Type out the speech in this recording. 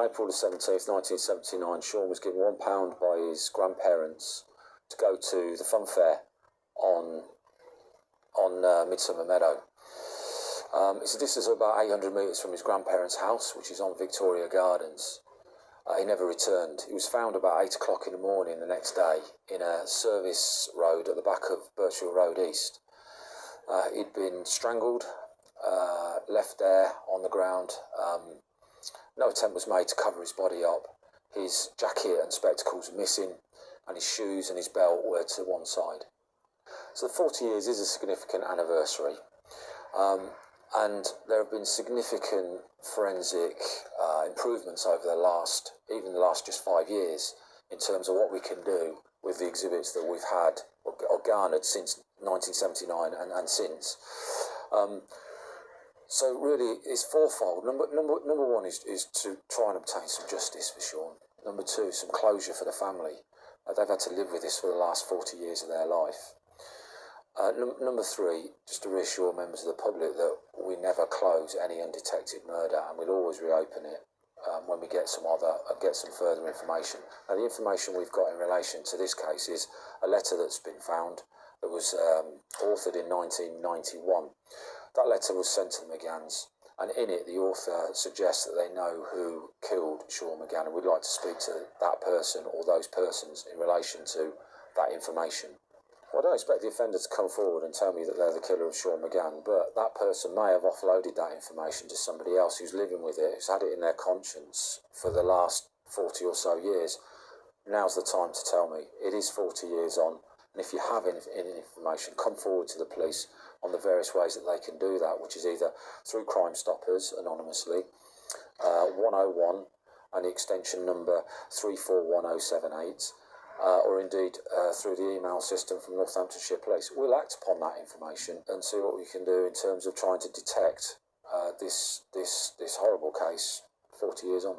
April the 17th, 1979, Sean was given £1 by his grandparents to go to the fun fair on Midsummer Meadow. It's a distance of about 800 metres from his grandparents' house, which is on Victoria Gardens. He never returned. He was found about 8 o'clock in the morning the next day in a service road at the back of Birchfield Road East. He'd been strangled, left there on the ground. No attempt was made to cover his body up. His jacket and spectacles were missing, and his shoes and his belt were to one side. So 40 years is a significant anniversary. And there have been significant forensic improvements over the last just 5 years in terms of what we can do with the exhibits that we've had or garnered since 1979 and since. So really, it's fourfold. Number one is to try and obtain some justice for Sean. Number two, some closure for the family. They've had to live with this for the last 40 years of their life. Number three, just to reassure members of the public that we never close any undetected murder, and we'll always reopen it when we get some further information. Now, the information we've got in relation to this case is a letter that's been found that was authored in 1991. That letter was sent to the McGanns, and in it the author suggests that they know who killed Sean McGann, and we'd like to speak to that person or those persons in relation to that information. Well, I don't expect the offender to come forward and tell me that they're the killer of Sean McGann, but that person may have offloaded that information to somebody else who's living with it, who's had it in their conscience for the last 40 or so years. Now's the time to tell me. It is 40 years on, and if you have any information, come forward to the police on the various ways that they can do that, which is either through Crime Stoppers anonymously, 101 and the extension number 341078, or indeed through the email system from Northamptonshire Police. We'll act upon that information and see what we can do in terms of trying to detect this horrible case 40 years on.